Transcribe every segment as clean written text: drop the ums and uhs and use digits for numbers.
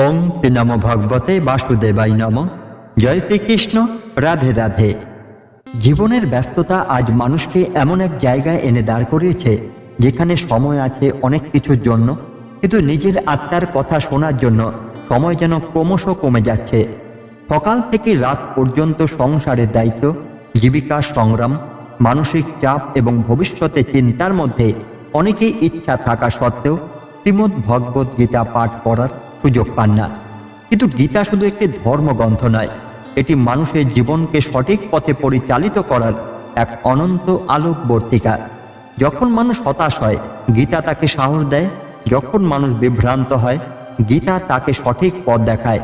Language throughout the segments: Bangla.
ওং নমো ভগবতে বাসুদেবায় নম। জয় শ্রীকৃষ্ণ। রাধে রাধে। জীবনের ব্যস্ততা আজ মানুষকে এমন এক জায়গায় এনে দাঁড় করিয়েছে যেখানে সময় আছে অনেক কিছুর জন্য, কিন্তু নিজের আত্মার কথা শোনার জন্য সময় যেন ক্রমশ কমে যাচ্ছে। সকাল থেকে রাত পর্যন্ত সংসারের দায়িত্ব, জীবিকার সংগ্রাম, মানসিক চাপ এবং ভবিষ্যতে চিন্তার মধ্যে অনেকেই ইচ্ছা থাকা সত্ত্বেও শ্রীমদ্ ভগবদ্ গীতা পাঠ করার সুযোগ পান না। কিন্তু গীতা শুধু একটি ধর্মগ্রন্থ নয়, এটি মানুষের জীবনকে সঠিক পথে পরিচালিত করার এক অনন্ত আলোকবর্তিকা। যখন মানুষ হতাশ হয়, গীতা তাকে সাহস দেয়। যখন মানুষ বিভ্রান্ত হয়, গীতা তাকে সঠিক পথ দেখায়।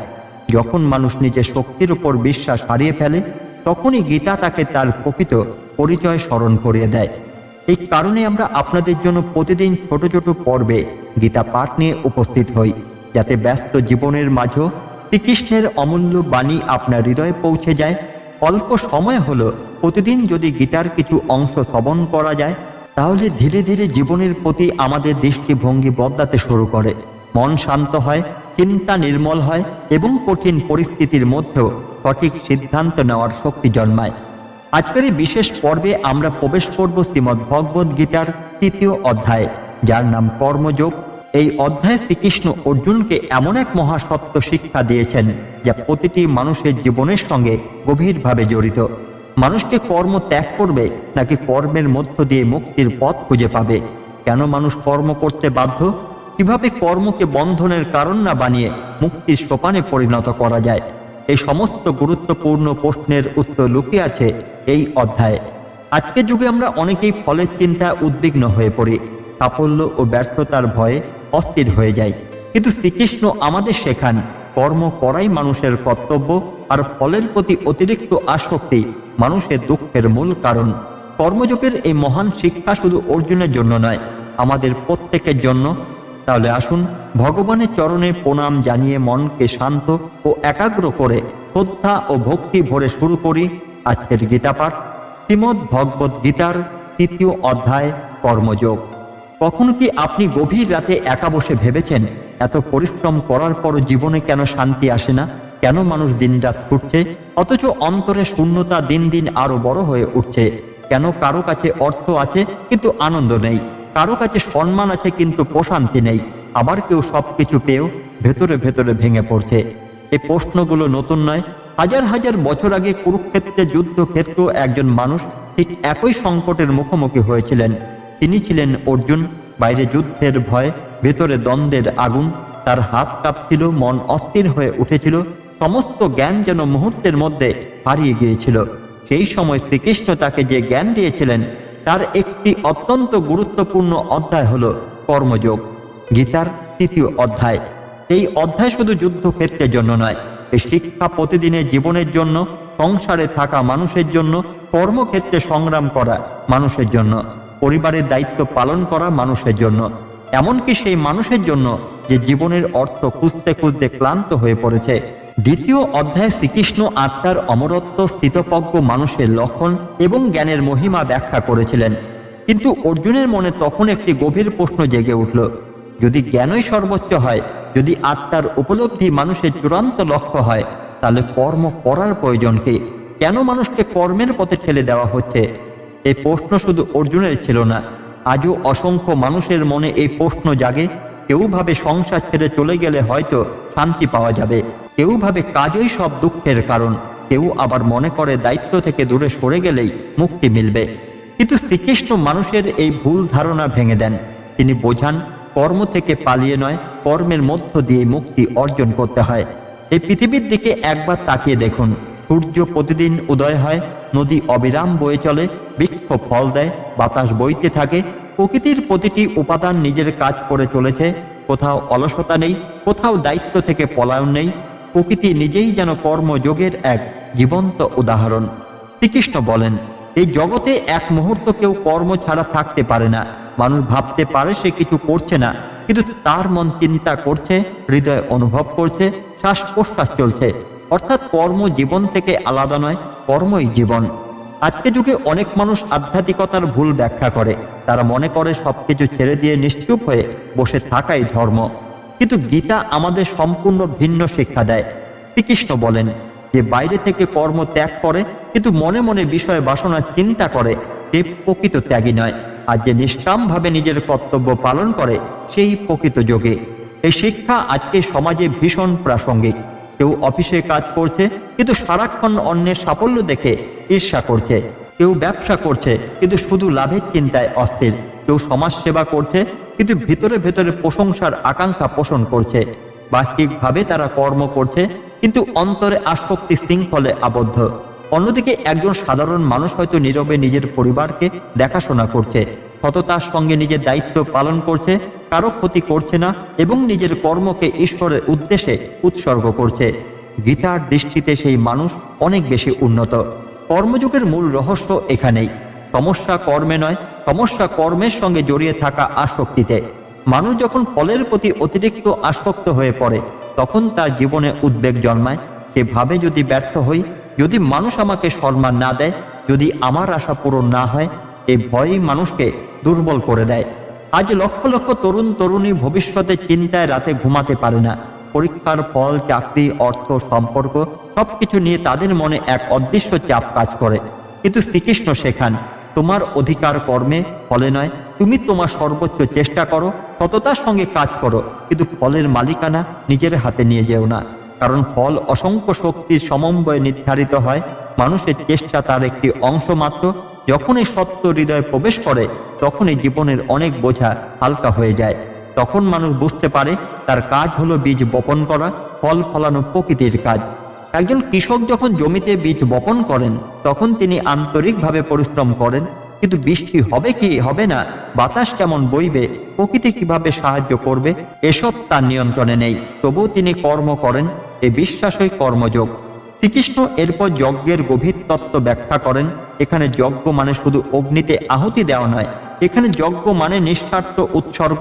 যখন মানুষ নিজের শক্তির উপর বিশ্বাস হারিয়ে ফেলে, তখনই গীতা তাকে তার প্রকৃত পরিচয় স্মরণ করিয়ে দেয়। এই কারণে আমরা আপনাদের জন্য প্রতিদিন ছোট ছোট পর্বে গীতা পাঠ নিয়ে উপস্থিত হই, যাতে ব্যস্ত জীবনের মাঝেও শ্রীকৃষ্ণের অমূল্য বাণী আপনার হৃদয়ে পৌঁছে যায়। অল্প সময় হলো প্রতিদিন যদি গীতার কিছু অংশ শ্রবণ করা যায়, তাহলে ধীরে ধীরে জীবনের প্রতি আমাদের দৃষ্টিভঙ্গি বদলাতে শুরু করে। মন শান্ত হয়, চিন্তা নির্মল হয় এবং কঠিন পরিস্থিতির মধ্যেও সঠিক সিদ্ধান্ত নেওয়ার শক্তি জন্মায়। আজকের এই বিশেষ পর্বে আমরা প্রবেশ করব শ্রীমদ্ ভগবদ্ গীতার ৩য় অধ্যায়, যার নাম কর্মযোগ। এই অধ্যায়ে শ্রীকৃষ্ণ অর্জুনকে এমন এক মহাসত্য শিক্ষা দিয়েছেন যা প্রতিটি মানুষের জীবনের সঙ্গে গভীরভাবে জড়িত। মানুষকে কর্ম ত্যাগ করবে নাকি কর্মের মধ্য দিয়ে মুক্তির পথ খুঁজে পাবে? কেন মানুষ কর্ম করতে বাধ্য? কিভাবে কর্মকে বন্ধনের কারণ না বানিয়ে মুক্তির সোপানে পরিণত করা যায়? এই সমস্ত গুরুত্বপূর্ণ প্রশ্নের উত্তর লুকিয়ে আছে এই অধ্যায়ে। আজকের যুগে আমরা অনেকেই ফলের চিন্তা উদ্বিগ্ন হয়ে পড়ি, সাফল্য ও ব্যর্থতার ভয়ে অস্থির হয়ে যায়। কিন্তু শ্রীকৃষ্ণ আমাদের শেখান, কর্ম করাই মানুষের কর্তব্য, আর ফলের প্রতি অতিরিক্ত আসক্তি মানুষের দুঃখের মূল কারণ। কর্মযোগের এই মহান শিক্ষা শুধু অর্জুনের জন্য নয়, আমাদের প্রত্যেকের জন্য। তাহলে আসুন ভগবানের চরণে প্রণাম জানিয়ে মনকে শান্ত ও একাগ্র করে শ্রদ্ধা ও ভক্তি ভরে শুরু করি আজকের গীতা পাঠ। শ্রীমদ্ ভগবদ্ গীতার ৩য় অধ্যায়, কর্মযোগ। কখনো কি আপনি গভীর রাতে একা বসে ভেবেছেন, এত পরিশ্রম করার পরও জীবনে কেন শান্তি আসে না? কেন মানুষ দিনরাত ছুটছে অথচ অন্তরে শূন্যতা দিন দিন আরো বড় হয়ে উঠছে? কেন কারো কাছে অর্থ আছে কিন্তু আনন্দ নেই, কারো কাছে সম্মান আছে কিন্তু প্রশান্তি নেই, আবার কেউ সবকিছু পেয়েও ভেতরে ভেতরে ভেঙে পড়ছে? এই প্রশ্নগুলো নতুন নয়। হাজার হাজার বছর আগে কুরুক্ষেত্রে যুদ্ধক্ষেত্র একজন মানুষ ঠিক একই সংকটের মুখোমুখি হয়েছিলেন। তিনি ছিলেন অর্জুন। বাইরে যুদ্ধের ভয়, ভেতরে দ্বন্দ্বের আগুন। তার হাত কাঁপছিল, মন অস্থির হয়ে উঠেছিল, সমস্ত জ্ঞান যেন মুহূর্তের মধ্যে হারিয়ে গিয়েছিল। সেই সময় শ্রীকৃষ্ণ তাকে যে জ্ঞান দিয়েছিলেন তার একটি অত্যন্ত গুরুত্বপূর্ণ অধ্যায় হল কর্মযোগ। গীতার ৩য় অধ্যায়। এই অধ্যায় শুধু যুদ্ধক্ষেত্রের জন্য নয়, এই শিক্ষা প্রতিদিনের জীবনের জন্য, সংসারে থাকা মানুষের জন্য, কর্মক্ষেত্রে সংগ্রাম করা মানুষের জন্য, পরিবারের দায়িত্ব পালন করা মানুষের জন্য, এমনকি সেই মানুষের জন্য যে জীবনের অর্থ খুঁজতে খুঁজতে ক্লান্ত হয়ে পড়েছে। ২য় অধ্যায়ে শ্রীকৃষ্ণ আত্মার অমরত্ব, স্থিতপ্রজ্ঞ মানুষের লক্ষণ এবং জ্ঞানের মহিমা ব্যাখ্যা করেছিলেন। কিন্তু অর্জুনের মনে তখন একটি গভীর প্রশ্ন জেগে উঠল, যদি জ্ঞানই সর্বোচ্চ হয়, যদি আত্মার উপলব্ধি মানুষের চূড়ান্ত লক্ষ্য হয়, তাহলে কর্ম করার প্রয়োজন কি? কেন মানুষকে কর্মের পথে ঠেলে দেওয়া হচ্ছে? এই প্রশ্ন শুধু অর্জুনের ছিল না, আজও অসংখ্য মানুষের মনে এই প্রশ্ন জাগে। কেউ ভাবে সংসার ছেড়ে চলে গেলে হয়তো শান্তি পাওয়া যাবে, কেউ ভাবে কাজই সব দুঃখের কারণ, কেউ আবার মনে করে দায়িত্ব থেকে দূরে সরে গেলেই মুক্তি মিলবে। কিন্তু শ্রীকৃষ্ণ মানুষের এই ভুল ধারণা ভেঙে দেন। তিনি বোঝান, কর্ম থেকে পালিয়ে নয়, কর্মের মধ্য দিয়ে মুক্তি অর্জন করতে হয়। এই পৃথিবীর দিকে একবার তাকিয়ে দেখুন। সূর্য প্রতিদিন উদয় হয়, নদী অবিরাম বয়ে চলে, বৃক্ষ ফল দেয়, বাতাস বইতে থাকে, প্রকৃতির প্রতিটি উপাদান নিজের কাজ করে চলেছে। কোথাও অলসতা নেই, কোথাও দায়িত্ব থেকে পলায়ন নেই। প্রকৃতি নিজেই যেন কর্মযোগের এক জীবন্ত উদাহরণ। শ্রীকৃষ্ণ বলেন, এই জগতে এক মুহূর্ত কেউ কর্ম ছাড়া থাকতে পারে না। মানুষ ভাবতে পারে সে কিছু করছে না, কিন্তু তার মন চিন্তা করছে, হৃদয় অনুভব করছে, শ্বাস প্রশ্বাস চলছে। অর্থাৎ কর্ম জীবন থেকে আলাদা নয়, কর্মই জীবন। আজকে যুগে অনেক মানুষ আধ্যাত্মিকতার ভুল ব্যাখ্যা করে। তারা মনে করে সবকিছু ছেড়ে দিয়ে নিশ্চুপ হয়ে বসে থাকাই ধর্ম। কিন্তু গীতা আমাদের সম্পূর্ণ ভিন্ন শিক্ষা দেয়। শ্রীকৃষ্ণ বলেন, যে বাইরে থেকে কর্ম ত্যাগ করে কিন্তু মনে মনে বিষয় বাসনা চিন্তা করে, সে প্রকৃত ত্যাগী নয়। আর যে নিষ্কামভাবে নিজের কর্তব্য পালন করে, সেই প্রকৃত যোগী। এই শিক্ষা আজকে সমাজে ভীষণ প্রাসঙ্গিক। কেউ অফিসে কাজ করছে কিন্তু সারাক্ষণ অন্যের সাফল্য দেখে ঈর্ষা করছে। কেউ ব্যবসা করছে কিন্তু শুধু লাভের চিন্তায় অস্থির। কেউ সমাজ সেবা করছে কিন্তু ভিতরে ভেতরে প্রশংসার আকাঙ্ক্ষা পোষণ করছে। বাহ্যিকভাবে তারা কর্ম করছে কিন্তু অন্তরে আসক্তি শৃঙ্খলে আবদ্ধ। অন্যদিকে একজন সাধারণ মানুষ হয়তো নীরবে নিজের পরিবারকে দেখাশোনা করছে, সততার সঙ্গে নিজের দায়িত্ব পালন করছে, কারো ক্ষতি করছে না এবং নিজের কর্মকে ঈশ্বরের উদ্দেশ্যে উৎসর্গ করছে। গীতার দৃষ্টিতে সেই মানুষ অনেক বেশি উন্নত। কর্মযোগের মূল রহস্য এখানেই। সমস্যা কর্মে নয়, সমস্যা কর্মের সঙ্গে জড়িয়ে থাকা আসক্তিতে। মানুষ যখন ফলের প্রতি অতিরিক্ত আসক্ত হয়ে পড়ে, তখন তার জীবনে উদ্বেগ জন্মায়। সে ভাবে, যদি ব্যর্থ হই, যদি মানুষ আমাকে সম্মান না দেয়, যদি আমার আশা পূরণ না হয়, এই ভয়ই মানুষকে দুর্বল করে দেয়। আজ লক্ষ লক্ষ তরুণ তরুণী ভবিষ্যতে চিন্তায় রাতে ঘুমাতে পারে না। পরীক্ষার ফল, চাকরি, অর্থ, সম্পর্ক সবকিছু নিয়ে তাদের মনে এক অদৃশ্য চাপ কাজ করে। কিন্তু শ্রীকৃষ্ণ শেখান, তোমার অধিকার কর্মে, ফলে নয়। তুমি তোমার সর্বোচ্চ চেষ্টা করো, সততার সঙ্গে কাজ করো, কিন্তু ফলের মালিকানা নিজের হাতে নিয়ে যেও না। কারণ ফল অসংখ্য শক্তির সমন্বয়ে নির্ধারিত হয়। মানুষের চেষ্টা তার একটি অংশ মাত্র। যখনই সত্য হৃদয়ে প্রবেশ করে, তখনই জীবনের অনেক বোঝা হালকা হয়ে যায়। তখন মানুষ বুঝতে পারে তার কাজ হলো বীজ বপন করা, ফল ফলানো প্রকৃতির কাজ। একজন কৃষক যখন জমিতে বীজ বপন করেন, তখন তিনি আন্তরিকভাবে পরিশ্রম করেন। কিন্তু বৃষ্টি হবে কি হবে না, বাতাস কেমন বইবে, প্রকৃতি কিভাবে সাহায্য করবে, এসব তার নিয়ন্ত্রণে নেই। তবুও তিনি কর্ম করেন। এই বিশ্বাসই কর্মযোগ। শ্রীকৃষ্ণ এরপর যজ্ঞের গভীর তত্ত্ব ব্যাখ্যা করেন। এখানে যজ্ঞ মানে শুধু অগ্নিতে আহুতি দেওয়া নয়, এখানে যজ্ঞ মানে নিঃস্বার্থ উৎসর্গ।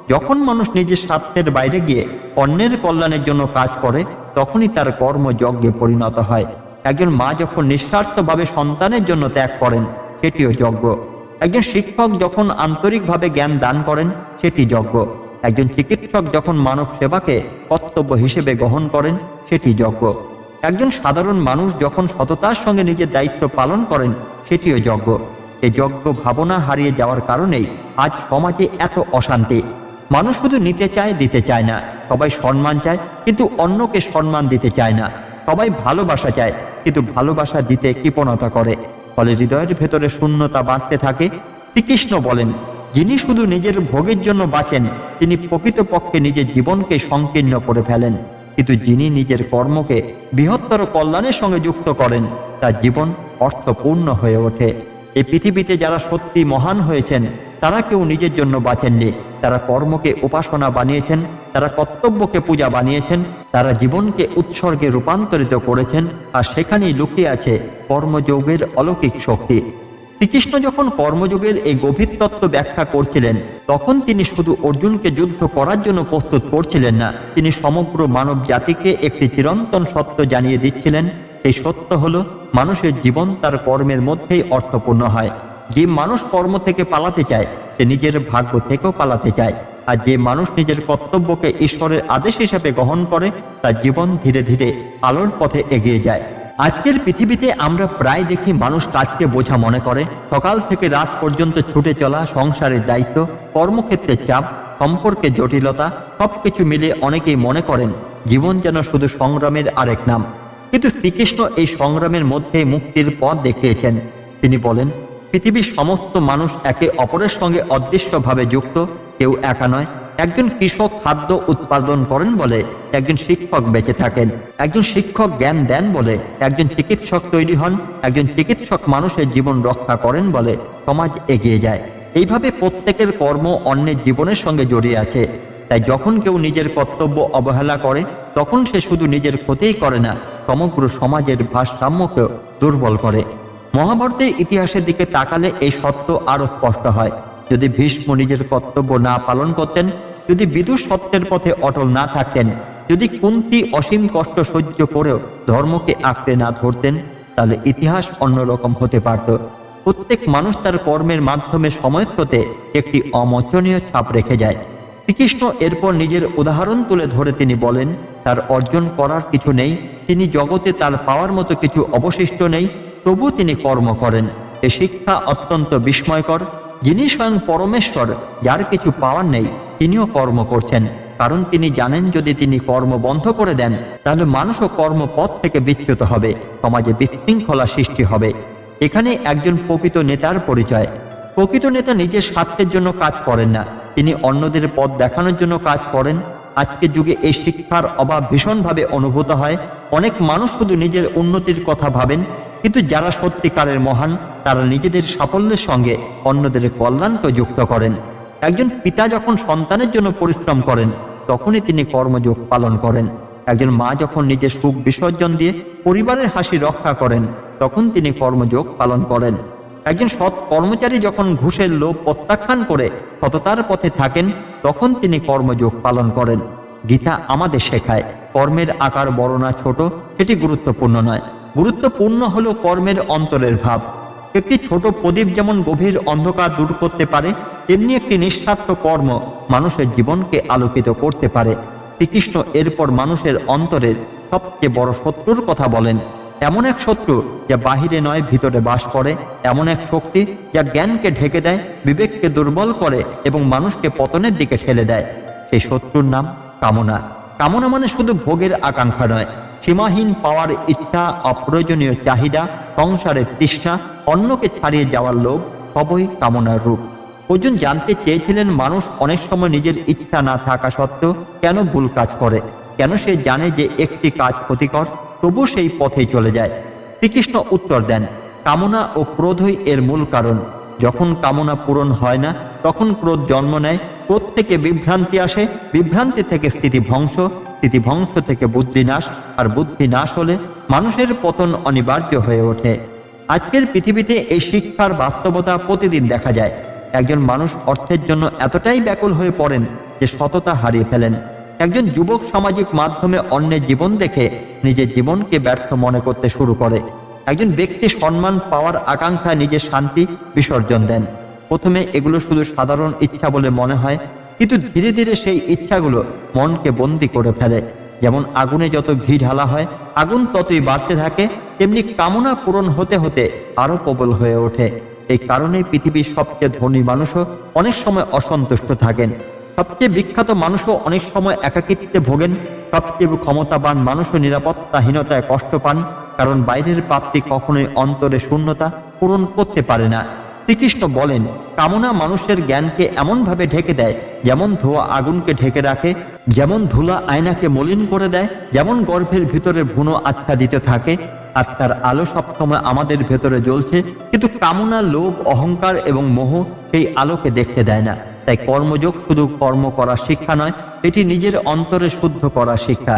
যখন মানুষ নিজের স্বার্থের বাইরে গিয়ে অন্যের কল্যাণের জন্য কাজ করে, তখনই তার কর্ম যজ্ঞে পরিণত হয়। একজন মা যখন নিঃস্বার্থভাবে সন্তানের জন্য ত্যাগ করেন, সেটিও যজ্ঞ। একজন শিক্ষক যখন আন্তরিকভাবে জ্ঞান দান করেন, সেটি যজ্ঞ। একজন চিকিৎসক যখন মানব সেবাকে কর্তব্য হিসেবে গ্রহণ করেন, সেটি যজ্ঞ। একজন সাধারণ মানুষ যখন সততার সঙ্গে নিজের দায়িত্ব পালন করেন, সেটিও যজ্ঞ। এই যজ্ঞ ভাবনা হারিয়ে যাওয়ার কারণেই আজ সমাজে এত অশান্তি। মানুষ শুধু নিতে চায়, দিতে চায় না। সবাই সম্মান চায় কিন্তু অন্যকে সম্মান দিতে চায় না। সবাই ভালোবাসা চায় কিন্তু ভালোবাসা দিতে কৃপণতা করে। ফলে হৃদয়ের ভেতরে শূন্যতা বাড়তে থাকে। শ্রীকৃষ্ণ বলেন, যিনি শুধু নিজের ভোগের জন্য বাঁচেন, তিনি প্রকৃতপক্ষে নিজের জীবনকে সংকীর্ণ করে ফেলেন। কিন্তু যিনি নিজের কর্মকে বৃহত্তর কল্যাণের সঙ্গে যুক্ত করেন, তার জীবন অর্থপূর্ণ হয়ে ওঠে। এই পৃথিবীতে যারা সত্যি মহান হয়েছেন, তারা কেউ নিজের জন্য বাঁচেননি। তারা কর্মকে উপাসনা বানিয়েছেন, তারা কর্তব্যকে পূজা বানিয়েছেন, তারা জীবনকে উৎসর্গে রূপান্তরিত করেছেন। আর সেখানেই লুকিয়ে আছে কর্মযোগের অলৌকিক শক্তি। শ্রীকৃষ্ণ যখন কর্মযোগের এই গভীর তত্ত্ব ব্যাখ্যা করছিলেন, তখন তিনি শুধু অর্জুনকে যুদ্ধ করার জন্য প্রস্তুত করছিলেন না, তিনি সমগ্র মানব জাতিকে একটি চিরন্তন সত্য জানিয়ে দিচ্ছিলেন। এই সত্য হলো, মানুষের জীবন তার কর্মের মধ্যেই অর্থপূর্ণ হয়। যে মানুষ কর্ম থেকে পালাতে চায়, সে নিজের ভাগ্য থেকেও পালাতে চায়। আর যে মানুষ নিজের কর্তব্যকে ঈশ্বরের আদেশ হিসেবে গ্রহণ করে, তার জীবন ধীরে ধীরে আলোর পথে এগিয়ে যায়। আজকের পৃথিবীতে আমরা প্রায় দেখি মানুষ কাজকে বোঝা মনে করে। সকাল থেকে রাত পর্যন্ত ছুটে চলা, সংসারের দায়িত্ব, কর্মক্ষেত্রে চাপ, সম্পর্কে জটিলতা, সবকিছু মিলে অনেকেই মনে করেন জীবন যেন শুধু সংগ্রামের আরেক নাম। কিন্তু শ্রীকৃষ্ণ এই সংগ্রামের মধ্যে মুক্তির পথ দেখিয়েছেন। তিনি বলেন, পৃথিবীর সমস্ত মানুষ একে অপরের সঙ্গে অদৃশ্যভাবে যুক্ত, কেউ একা নয়। একজন কৃষক খাদ্য উৎপাদন করেন বলে একজন শিক্ষক বেঁচে থাকেন। একজন শিক্ষক জ্ঞান দেন বলে একজন চিকিৎসক তৈরি হন। একজন চিকিৎসক মানুষের জীবন রক্ষা করেন বলে সমাজ এগিয়ে যায়। এইভাবে প্রত্যেকের কর্ম অন্যের জীবনের সঙ্গে জড়িয়ে আছে। তাই যখন কেউ নিজের কর্তব্য অবহেলা করে, তখন সে শুধু নিজের ক্ষতিই করে না, সমগ্র সমাজের ভারসাম্যকেও দুর্বল করে। মহাভারতের ইতিহাসের দিকে তাকালে এই সত্য আরো স্পষ্ট হয়। যদি ভীষ্ম নিজের কর্তব্য না পালন করতেন, যদি বিদুর সত্যের পথে অটল না থাকতেন, যদি কুন্তী অসীম কষ্ট সহ্য করেও ধর্মকে আঁকড়ে না ধরতেন, তাহলে ইতিহাস অন্যরকম হতে পারত। প্রত্যেক মানুষ তার কর্মের মাধ্যমে সময়ের স্রোতে একটি অমোচনীয় ছাপ রেখে যায়। শ্রীকৃষ্ণ এরপর নিজের উদাহরণ তুলে ধরে তিনি বলেন, তার অর্জন করার কিছু নেই, তিনি জগতে তার পাওয়ার মতো কিছু অবশিষ্ট নেই, তবু তিনি কর্ম করেন। এ শিক্ষা অত্যন্ত বিস্ময়কর। যিনি স্বয়ং পরমেশ্বর, যার কিছু পাওয়ার নেই, তিনিও কর্ম করছেন, কারণ তিনি জানেন যদি তিনি কর্ম বন্ধ করে দেন তাহলে মানুষও কর্মপথ থেকে বিচ্যুত হবে, সমাজে বিশৃঙ্খলা সৃষ্টি হবে। এখানে একজন প্রকৃত নেতার পরিচয়। প্রকৃত নেতা নিজের স্বার্থের জন্য কাজ করেন না, তিনি অন্যদের পথ দেখানোর জন্য কাজ করেন। আজকের যুগে এই শিক্ষার অভাব ভীষণভাবে অনুভূত হয়। অনেক মানুষ শুধু নিজের উন্নতির কথা ভাবেন, কিন্তু যারা সত্যিকারের মহান তারা নিজেদের সাফল্যের সঙ্গে অন্যদের কল্যাণকে যুক্ত করেন। একজন পিতা যখন সন্তানের জন্য পরিশ্রম করেন তখনই তিনি কর্মযোগ পালন করেন। একজন মা যখন নিজের সুখ বিসর্জন দিয়ে পরিবারের হাসি রক্ষা করেন তখন তিনি কর্মযোগ পালন করেন। একজন সৎ কর্মচারী যখন ঘুষের লোভ প্রত্যাখ্যান করে সততার পথে থাকেন তখন তিনি কর্মযোগ পালন করেন। গীতা আমাদের শেখায় কর্মের আকার বড় না ছোট সেটি গুরুত্বপূর্ণ নয়, গুরুত্বপূর্ণ হলো কর্মের অন্তরের ভাব। একটি ছোট প্রদীপ যেমন গভীর অন্ধকার দূর করতে পারে, তেমনি একটি নিঃস্বার্থ কর্ম মানুষের জীবনকে আলোকিত করতে পারে। শ্রীকৃষ্ণ এরপর মানুষের অন্তরের সবচেয়ে বড় শত্রুর কথা বলেন। এমন এক শত্রু যা বাহিরে নয় ভিতরে বাস করে, এমন এক শক্তি যা জ্ঞানকে ঢেকে দেয়, বিবেককে দুর্বল করে এবং মানুষকে পতনের দিকে ঠেলে দেয়। সেই শত্রুর নাম কামনা। কামনা মানে শুধু ভোগের আকাঙ্ক্ষা নয়, সীমাহীন পাওয়ার ইচ্ছা, অপ্রয়োজনীয় চাহিদা, সংসারের তৃষ্ণা, অন্যকে ছাড়িয়ে যাওয়ার লোভ, সবই কামনার রূপ। অর্জুন জানতে চেয়েছিলেন মানুষ অনেক সময় নিজের ইচ্ছা না থাকা সত্ত্বেও কেন ভুল কাজ করে, কেন সে জানে যে একটি কাজ ক্ষতিকর তবু সেই পথেই চলে যায়। শ্রীকৃষ্ণ উত্তর দেন, কামনা ও ক্রোধই এর মূল কারণ। যখন কামনা পূরণ হয় না তখন ক্রোধ জন্ম নেয়, ক্রোধ থেকে বিভ্রান্তি আসে, বিভ্রান্তি থেকে স্থিতিভ্রংশ, স্থিতিভ্রংশ থেকে বুদ্ধিনাশ, আর বুদ্ধিনাশ হলে মানুষের পতন অনিবার্য হয়ে ওঠে। আজকের পৃথিবীতে এই শিক্ষার বাস্তবতা প্রতিদিন দেখা যায়। একজন মানুষ অর্থের জন্য এতটাই ব্যাকুল হয়ে পড়েন যে সততা হারিয়ে ফেলেন। একজন যুবক সামাজিক মাধ্যমে অন্যের জীবন দেখে নিজের জীবনকে ব্যর্থ মনে করতে শুরু করে। একজন ব্যক্তি সম্মান পাওয়ার আকাঙ্ক্ষায় নিজের শান্তি বিসর্জন দেন। প্রথমে এগুলো শুধু সাধারণ ইচ্ছা বলে মনে হয়, কিন্তু ধীরে ধীরে সেই ইচ্ছাগুলো মনকে বন্দী করে ফেলে। যেমন আগুনে যত ঘি ঢালা হয় আগুন ততই বাড়তে থাকে, তেমনি কামনা পূরণ হতে হতে আরো প্রবল হয়ে ওঠে। এই কারণে পৃথিবীর সবচেয়ে ধনী মানুষও অনেক সময় অসন্তুষ্ট থাকেন, সবচেয়ে বিখ্যাত মানুষও অনেক সময় একাকিত্বে ভোগেন, সবচেয়ে ক্ষমতাবান মানুষও নিরাপত্তাহীনতায় কষ্ট পান, কারণ বাইরের প্রাপ্তি কখনোই অন্তরে শূন্যতা পূরণ করতে পারে না। শ্রীকৃষ্ণ বলেন, কামনা মানুষের জ্ঞানকে এমনভাবে ঢেকে দেয় যেমন ধোঁয়া আগুনকে ঢেকে রাখে, যেমন ধুলা আয়নাকে মলিন করে দেয়, যেমন গর্ভের ভিতরে ভ্রূণ আচ্ছাদিত থাকে। আত্মার আলো সবসময় আমাদের ভেতরে জ্বলছে, কিন্তু কামনা, লোভ, অহংকার এবং মোহ সেই আলোকে দেখতে দেয় না। তাই কর্মযোগ শুধু কর্ম করার শিক্ষা নয়, এটি নিজের অন্তরে শুদ্ধ করার শিক্ষা।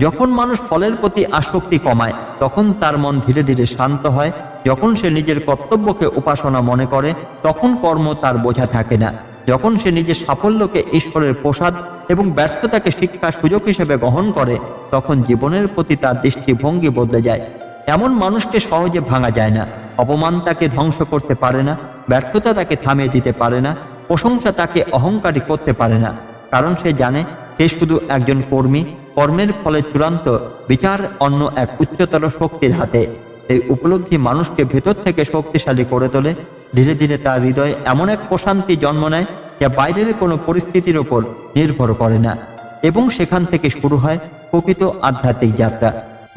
যখন মানুষ ফলের প্রতি আসক্তি কমায় তখন তার মন ধীরে ধীরে শান্ত হয়। যখন সে নিজের কর্তব্যকে উপাসনা মনে করে তখন কর্ম তার বোঝা থাকে না। যখন সে নিজের সাফল্যকে ঈশ্বরের প্রসাদ এবং ব্যর্থতাকে শিক্ষার সুযোগ হিসেবে গ্রহণ করে তখন জীবনের প্রতি তার দৃষ্টিভঙ্গি বদলে যায়। এমন মানুষকে সহজে ভাঙা যায় না। অপমান তাকে ধ্বংস করতে পারে না, ব্যর্থতা তাকে থামিয়ে দিতে পারে না, প্রশংসা তাকে অহংকারী করতে পারে না, কারণ সে জানে সে শুধু একজন কর্মী। কর্মের ফলে চূড়ান্ত বিচার অন্য এক উচ্চতর শক্তির হাতে। এই উপলব্ধি মানুষকে ভেতর থেকে শক্তিশালী করে তোলে। ধীরে ধীরে তার হৃদয়ে এমন এক প্রশান্তি জন্ম নেয় যা বাইরের কোনো পরিস্থিতির ওপর নির্ভর করে না, এবং সেখান থেকে শুরু হয় প্রকৃত আধ্যাত্মিক যাত্রা।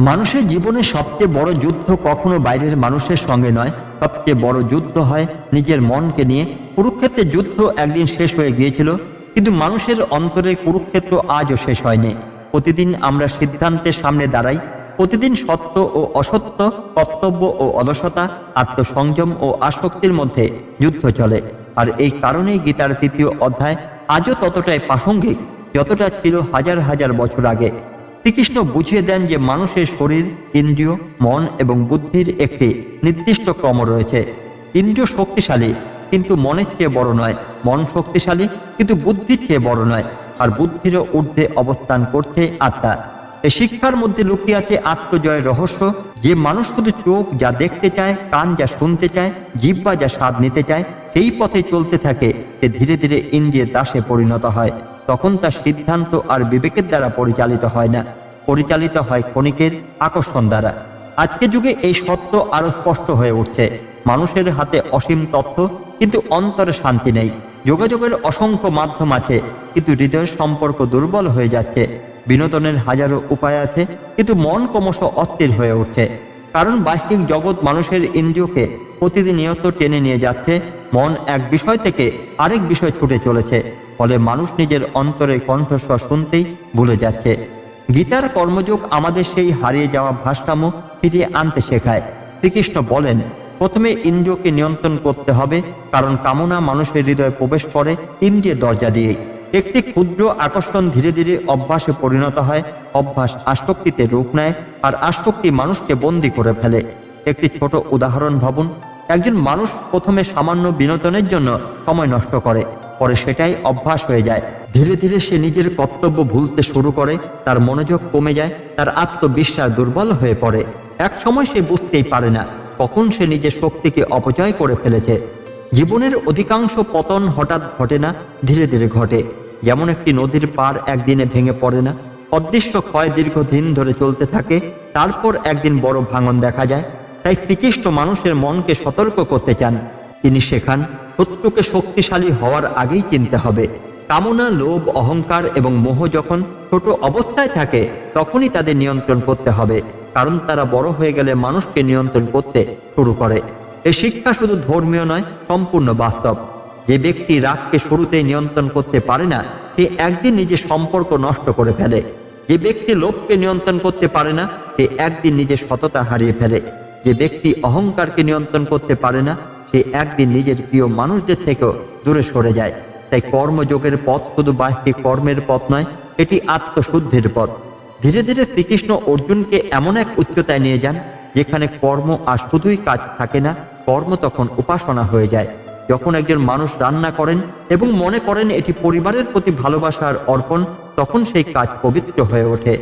মানুষের জীবনে সবচেয়ে বড় যুদ্ধ কখনো বাইরের মানুষের সঙ্গে নয়, সবচেয়ে বড় যুদ্ধ হয় নিজের মনকে নিয়ে। কুরুক্ষেত্রের যুদ্ধ একদিন শেষ হয়ে গিয়েছিল, কিন্তু মানুষের অন্তরে কুরুক্ষেত্র আজও শেষ হয়নি। প্রতিদিন আমরা সিদ্ধান্তের সামনে দাঁড়াই, প্রতিদিন সত্য ও অসত্য, কর্তব্য ও অলসতা, আত্মসংযম ও আসক্তির মধ্যে যুদ্ধ চলে। আর এই কারণেই গীতার ৩য় অধ্যায় আজও ততটাই প্রাসঙ্গিক যতটা ছিল হাজার হাজার বছর আগে। শ্রীকৃষ্ণ বুঝিয়ে দেন যে মানুষের শরীর, ইন্দ্রিয়, মন এবং বুদ্ধির একটি নির্দিষ্ট ক্রম রয়েছে। ইন্দ্রিয় শক্তিশালী কিন্তু মনের চেয়ে বড় নয়, মন শক্তিশালী কিন্তু বুদ্ধির চেয়ে বড় নয়, আর বুদ্ধিরও ঊর্ধ্বে অবস্থান করছে আত্মা। এই শিক্ষার মধ্যে লুকিয়ে আছে আত্মজয়ের রহস্য। যে মানুষ শুধু চোখ যা দেখতে চায়, কান যা শুনতে চায়, জিহ্বা যা স্বাদ নিতে চায়, সেই পথে চলতে থাকে, সে ধীরে ধীরে ইন্দ্রিয়ের দাসে পরিণত হয়। তখন তার সিদ্ধান্ত আর বিবেকের দ্বারা পরিচালিত হয় না, পরিচালিত হয় ক্ষণিকের আকর্ষণ দ্বারা। আজকের যুগে এই সত্য আরো স্পষ্ট হয়ে উঠছে। মানুষের হাতে অসীম তথ্য, কিন্তু অন্তরে শান্তি নেই। যোগাযোগের অসংখ্য মাধ্যম আছে, কিন্তু হৃদয়ের সম্পর্ক দুর্বল হয়ে যাচ্ছে। বিনোদনের হাজারো উপায় আছে, কিন্তু মন ক্রমশ অস্থির হয়ে উঠছে। কারণ বাহ্যিক জগৎ মানুষের ইন্দ্রিয়কে প্রতিনিয়ত টেনে নিয়ে যাচ্ছে। মন এক বিষয় থেকে আরেক বিষয় ছুটে চলেছে, ফলে মানুষ নিজের অন্তরের কণ্ঠস্বর শুনতেই ভুলে যাচ্ছে। গীতার কর্মযোগ আমাদের সেই হারিয়ে যাওয়া ভারসাম্য ফিরিয়ে আনতে শেখায়। শ্রীকৃষ্ণ বলেন, প্রথমে ইন্দ্রিয়কে নিয়ন্ত্রণ করতে হবে, কারণ কামনা মানুষের হৃদয়ে প্রবেশ করে ইন্দ্রিয়ের দরজা দিয়েই। একটি ক্ষুদ্র আকর্ষণ ধীরে ধীরে অভ্যাসে পরিণত হয়, অভ্যাস আসক্তিতে রূপ নেয়, আর আসক্তি মানুষকে বন্দী করে ফেলে। একটি ছোট উদাহরণ ভাবুন। একজন মানুষ প্রথমে সামান্য বিনোদনের জন্য সময় নষ্ট করে, পরে সেটাই অভ্যাস হয়ে যায়। ধীরে ধীরে সে নিজের কর্তব্য ভুলতে শুরু করে, তার মনোযোগ কমে যায়, তার আত্মবিশ্বাস দুর্বল হয়ে পড়ে। এক সময় সে বুঝতেই পারে না কখন সে নিজের শক্তিকে অপচয় করে ফেলেছে। জীবনের অধিকাংশ পতন হঠাৎ ঘটে না, ধীরে ধীরে ঘটে। যেমন একটি নদীর পাড় একদিনে ভেঙে পড়ে না, অদৃশ্য ক্ষয় দীর্ঘদিন ধরে চলতে থাকে, তারপর একদিন বড় ভাঙন দেখা যায়। তাই শ্রীকৃষ্ণ মানুষের মনকে সতর্ক করতে চান। তিনি শেখান, শত্রুকে শক্তিশালী হওয়ার আগেই চিনতে হবে। কামনা, লোভ, অহংকার এবং মোহ যখন ছোট অবস্থায় থাকে, তখনই তাদের নিয়ন্ত্রণ করতে হবে, কারণ তারা বড় হয়ে গেলে মানুষকে নিয়ন্ত্রণ করতে শুরু করে। এই শিক্ষা শুধু ধর্মীয় নয়, সম্পূর্ণ বাস্তব। যে ব্যক্তি রাগকে শুরুতেই নিয়ন্ত্রণ করতে পারে না, সে একদিন নিজের সম্পর্ক নষ্ট করে ফেলে। যে ব্যক্তি লোভকে নিয়ন্ত্রণ করতে পারে না, সে একদিন নিজের সততা হারিয়ে ফেলে। যে ব্যক্তি অহংকারকে নিয়ন্ত্রণ করতে পারে না, সে একদিন নিজের প্রিয় মানুষদের থেকেও দূরে সরে যায়। তাই কর্মযোগের পথ শুধু বাহ্যিক কর্মের পথ নয়, এটি আত্মশুদ্ধির পথ। ধীরে ধীরে শ্রীকৃষ্ণ অর্জুনকে এমন এক উচ্চতায় নিয়ে যান, যেখানে কর্ম আর শুধুই কাজ থাকে না, কর্ম তখন উপাসনা হয়ে যায়। যখন একজন মানুষ রান্না করেন এবং মনে করেন এটি পরিবারের প্রতি ভালোবাসার অর্পণ, তখন সেই কাজ পবিত্র হয়ে ওঠে।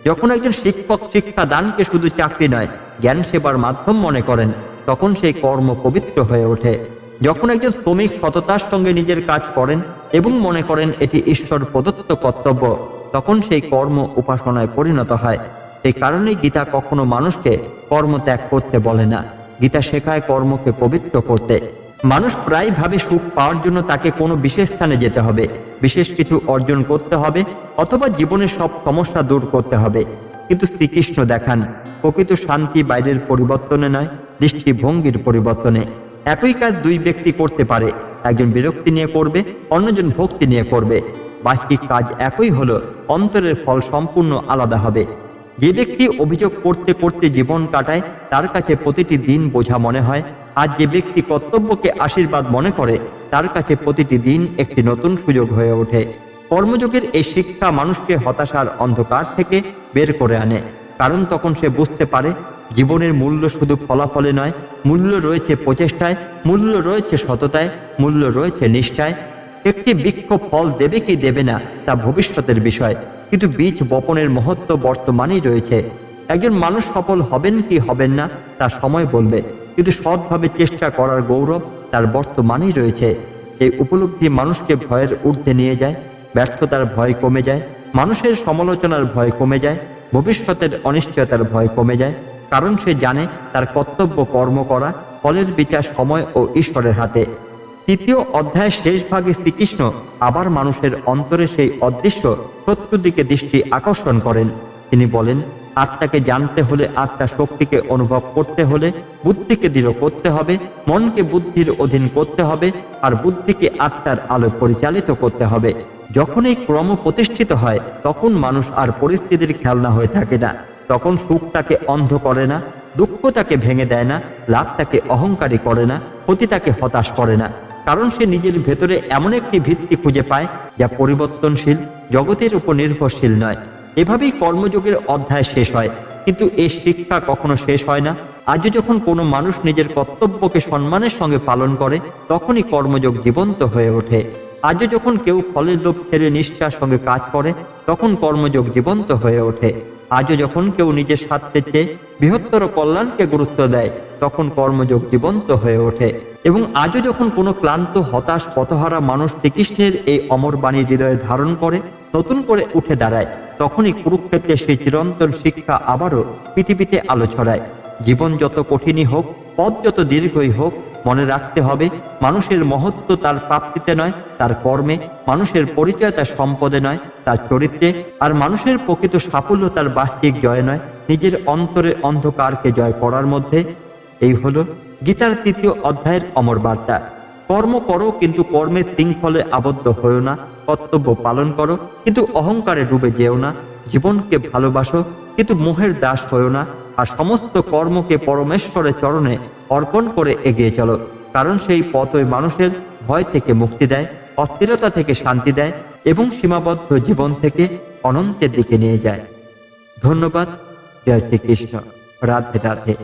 যখন একজন শিক্ষক শিক্ষা দানকে শুধু চাকরি নয়, জ্ঞান সেবার মাধ্যম মনে করেন, তখন সেই কর্ম পবিত্র হয়ে ওঠে। যখন একজন শ্রমিক সততার সঙ্গে নিজের কাজ করেন এবং মনে করেন এটি ঈশ্বর প্রদত্ত কর্তব্য, তখন সেই কর্ম উপাসনায় পরিণত হয়। সেই কারণেই গীতা কখনো মানুষকে কর্ম ত্যাগ করতে বলে না, গীতা শেখায় কর্মকে পবিত্র করতে। মানুষ প্রায় ভাবে সুখ পাওয়ার জন্য তাকে কোনো বিশেষ স্থানে যেতে হবে, বিশেষ কিছু অর্জন করতে হবে, অথবা জীবনের সব সমস্যা দূর করতে হবে। কিন্তু শ্রীকৃষ্ণ দেখান, প্রকৃত শান্তি বাইরের পরিবর্তনে নয়, দৃষ্টিভঙ্গির পরিবর্তনে। একই কাজ দুই ব্যক্তি করতে পারে, একজন বিরক্তি নিয়ে করবে, অন্যজন ভক্তি নিয়ে করবে। বাহ্যিক কাজ একই হলো, অন্তরের ফল সম্পূর্ণ আলাদা হবে। যে ব্যক্তি অভিযোগ করতে করতে জীবন কাটায়, তার কাছে প্রতিটি দিন বোঝা মনে হয়। আর যে ব্যক্তি কর্তব্যকে আশীর্বাদ মনে করে, তার কাছে প্রতিটি দিন একটি নতুন সুযোগ হয়ে ওঠে। কর্মযোগের এই শিক্ষা মানুষকে হতাশার অন্ধকার থেকে বের করে আনে, কারণ তখন সে বুঝতে পারে জীবনের মূল্য শুধু ফলাফলে নয়, মূল্য রয়েছে প্রচেষ্টায়, মূল্য রয়েছে সততায়, মূল্য রয়েছে নিষ্ঠায়। একটি বৃক্ষ ফল দেবে কি দেবে না তা ভবিষ্যতের বিষয়, কিন্তু বীজ বপনের মহত্ব বর্তমানেই রয়েছে। একজন মানুষ সফল হবেন কি হবেন না তা সময় বলবে, কিন্তু সৎভাবে চেষ্টা করার গৌরব তার বর্তমানেই রয়েছে। এই উপলব্ধি মানুষকে ভয়ের ঊর্ধ্বে নিয়ে যায়, ব্যর্থতার ভয় কমে যায়, মানুষের সমালোচনার ভয় কমে যায়, ভবিষ্যতের অনিশ্চয়তার ভয় কমে যায়, কারণ সে জানে তার কর্তব্য কর্ম করা, ফলের বিচার সময় ও ঈশ্বরের হাতে। তৃতীয় অধ্যায়ের শেষ ভাগে শ্রীকৃষ্ণ আবার মানুষের অন্তরে সেই অদৃশ্য শত্রুর দিকে দৃষ্টি আকর্ষণ করেন। তিনি বলেন, আত্মাকে জানতে হলে, আত্মার শক্তিকে অনুভব করতে হলে বুদ্ধিকে দৃঢ় করতে হবে, মনকে বুদ্ধির অধীন করতে হবে, আর বুদ্ধিকে আত্মার আলো পরিচালিত করতে হবে। যখন এই ক্রম প্রতিষ্ঠিত হয়, তখন মানুষ আর পরিস্থিতির খেলনা হয়ে থাকে না। তখন সুখ তাকে অন্ধ করে না, দুঃখ তাকে ভেঙে দেয় না, লাভ তাকে অহংকারী করে না, ক্ষতি তাকে হতাশ করে না, কারণ সে নিজের ভেতরে এমন একটি ভিত্তি খুঁজে পায় যা পরিবর্তনশীল, জগতের উপর নির্ভরশীল নয়। এভাবেই কর্মযোগের অধ্যায় শেষ হয়, কিন্তু এই শিক্ষা কখনো শেষ হয় না। আজও যখন কোনো মানুষ নিজের কর্তব্যকে সম্মানের সঙ্গে পালন করে, তখনই কর্মযোগ জীবন্ত হয়ে ওঠে। আজও যখন কেউ ফলের লোভ ছেড়ে নিষ্ঠার সঙ্গে কাজ করে, তখন কর্মযোগ জীবন্ত হয়ে ওঠে। আজও যখন কেউ নিজের স্বার্থের চেয়ে বৃহত্তর কল্যাণকে গুরুত্ব দেয়, তখন কর্মযোগ জীবন্ত হয়ে ওঠে। এবং আজও যখন কোনো ক্লান্ত, হতাশ, পথহারা মানুষ শ্রীকৃষ্ণের এই অমর বাণী হৃদয়ে ধারণ করে নতুন করে উঠে দাঁড়ায়, তখনই কুরুক্ষেত্রে সেই চিরন্তন শিক্ষা আবারও পৃথিবীতে আলো ছড়ায়। জীবন যত কঠিনই হোক, পথ যত দীর্ঘই হোক, মনে রাখতে হবে মানুষের মহত্ব তার প্রাপ্তিতে নয়, তার কর্মে। মানুষের পরিচয় তার সম্পদে নয়, তার চরিত্রে। আর মানুষের প্রকৃত সাফল্য তার বাহ্যিক জয় নয়, নিজের অন্তরের অন্ধকারকে জয় করার মধ্যে। এই হলো গীতার ৩য় অধ্যায়ের অমর বার্তা। কর্ম করো, কিন্তু কর্মের শৃঙ্খলে আবদ্ধ হয়েও না। কর্তব্য পালন করো, কিন্তু অহংকারে ডুবে যেও না। জীবনকে ভালোবাসো, কিন্তু মোহের দাস হয়েও না। আর সমস্ত কর্মকে পরমেশ্বরের চরণে অর্পণ করে এগিয়ে চলো, কারণ সেই পথই মানুষের ভয় থেকে মুক্তি দেয়, অস্থিরতা থেকে শান্তি দেয় এবং সীমাবদ্ধ জীবন থেকে অনন্তের দিকে নিয়ে যায়। ধন্যবাদ। জয় শ্রীকৃষ্ণ। রাধে রাধে।